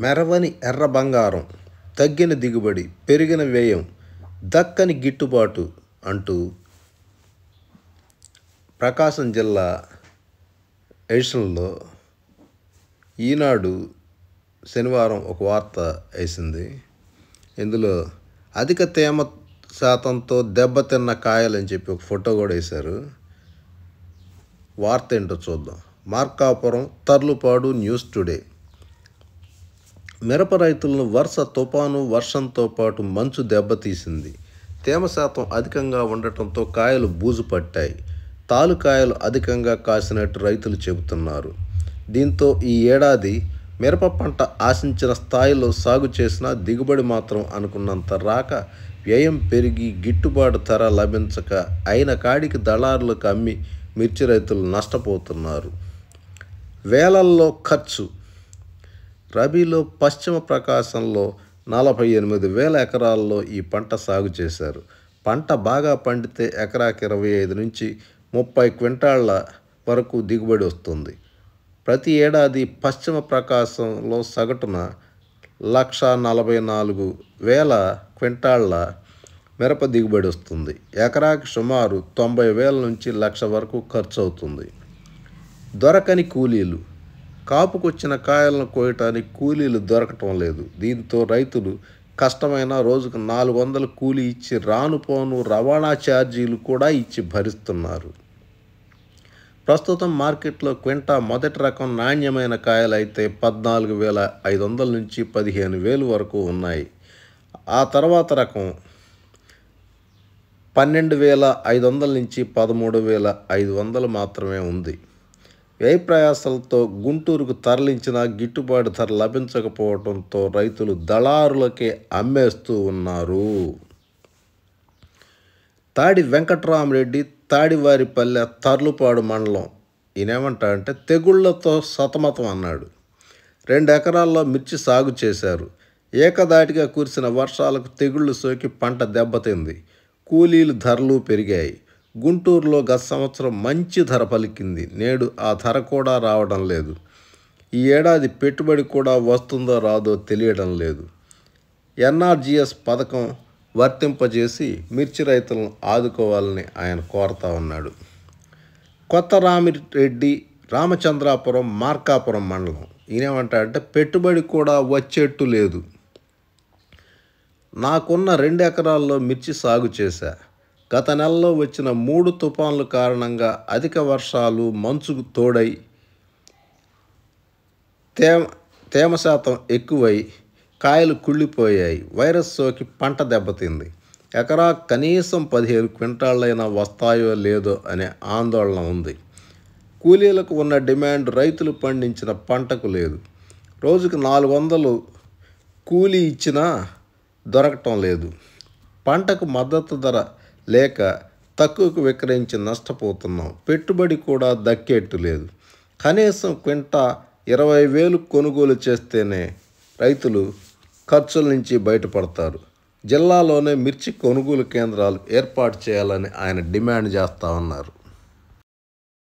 మెరవని ఎర్ర బంగారం, తగ్గిన దిగుబడి, పెరిగిన వ్యయం, దక్కని గిట్టుబాటు అంటూ ప్రకాశం జిల్లా ఎడిషన్లో ఈనాడు శనివారం ఒక వార్త వేసింది. ఇందులో అధిక తేమ శాతంతో దెబ్బతిన్న కాయలని చెప్పి ఒక ఫోటో కూడా వేశారు. వార్త ఏంటో చూద్దాం. Markapuram, Tarlupadu news today. మిరప రైతులను వరుస తుఫాను, వర్షంతో పాటు మంచు దెబ్బతీసింది. తేమ శాతం అధికంగా ఉండటంతో కాయలు బూజు పట్టాయి. తాలుకాయలు అధికంగా కాసినట్టు రైతులు చెబుతున్నారు. దీంతో ఈ ఏడాది మిరప పంట ఆశించిన స్థాయిలో సాగు చేసినా దిగుబడి మాత్రం అనుకున్నంత రాక, వ్యయం పెరిగి గిట్టుబాటు ధర లభించక అయిన కాడికి దళారులకు అమ్మి మిర్చి రైతులు నష్టపోతున్నారు. వేలల్లో ఖర్చు. రబీలో పశ్చిమ ప్రకాశంలో 48,000 ఎకరాల్లో ఈ పంట సాగు చేశారు. పంట బాగా పండితే ఎకరాకి 25 నుంచి 30 క్వింటాళ్ల వరకు దిగుబడి వస్తుంది. ప్రతి ఏడాది పశ్చిమ ప్రకాశంలో సగటున 1,44,000 క్వింటాళ్ల మిరప దిగుబడి వస్తుంది. ఎకరాకి సుమారు 90,000 నుంచి 1,00,000 వరకు ఖర్చు అవుతుంది. దొరకని కూలీలు. కాపుకొచ్చిన కాయలను కోయటానికి కూలీలు దొరకటం లేదు. దీంతో రైతులు కష్టమైన రోజుకు 400 కూలీ ఇచ్చి రానుపోను రవాణా ఛార్జీలు కూడా ఇచ్చి భరిస్తున్నారు. ప్రస్తుతం మార్కెట్లో క్వింటా మొదటి రకం నాణ్యమైన కాయలు అయితే 14,500 నుంచి 15,000 వరకు ఉన్నాయి. ఆ తర్వాత రకం 12,500 నుంచి 13,500 మాత్రమే ఉంది. వ్యయ ప్రయాసాలతో గుంటూరుకు తరలించిన గిట్టుబాటు ధర లభించకపోవడంతో రైతులు దళారులకే అమ్మేస్తూ ఉన్నారు. తాడి వెంకట్రామరెడ్డి, తాడివారిపల్లె, తర్లుపాడు మండలం. ఈయనేమంటాడంటే తెగుళ్లతో సతమతం అన్నాడు. 2 ఎకరాల్లో మిర్చి సాగు చేశారు. ఏకదాటిగా కురిసిన వర్షాలకు తెగుళ్లు సోకి పంట దెబ్బతింది. కూలీలు ధరలు పెరిగాయి. గుంటూరులో గత సంవత్సరం మంచి ధర పలికింది. నేడు ఆ ధర కూడా రావడం లేదు. ఈ ఏడాది పెట్టుబడి కూడా వస్తుందో రాదో తెలియడం లేదు. ఎన్ఆర్జీఎస్ పథకం వర్తింపజేసి మిర్చి రైతులను ఆదుకోవాలని ఆయన కోరుతా ఉన్నాడు. కొత్త రామిరెడ్డి, రామచంద్రాపురం, మార్కాపురం మండలం. ఈయనేమంటాడంటే పెట్టుబడి కూడా వచ్చేట్టు లేదు. నాకున్న 2 ఎకరాల్లో మిర్చి సాగు చేశా. గత నెలలో వచ్చిన 3 తుఫాన్ల కారణంగా అధిక వర్షాలు, మంచుకు తోడై తేమ శాతం ఎక్కువై కాయలు కుళ్ళిపోయాయి. వైరస్ సోకి పంట దెబ్బతింది. ఎకరా కనీసం 15 క్వింటాళ్ళైనా వస్తాయో లేదో అనే ఆందోళన ఉంది. కూలీలకు ఉన్న డిమాండ్ రైతులు పండించిన పంటకు లేదు. రోజుకు 400 కూలీ ఇచ్చినా దొరకటం లేదు. పంటకు మద్దతు ధర లేక తక్కువకు విక్రయించి నష్టపోతున్నాం. పెట్టుబడి కూడా దక్కేట్టు లేదు. కనీసం క్వింటా 20,000 కొనుగోలు చేస్తేనే రైతులు ఖర్చుల నుంచి బయటపడతారు. జిల్లాలోనే మిర్చి కొనుగోలు కేంద్రాలు ఏర్పాటు చేయాలని ఆయన డిమాండ్ చేస్తూ ఉన్నారు.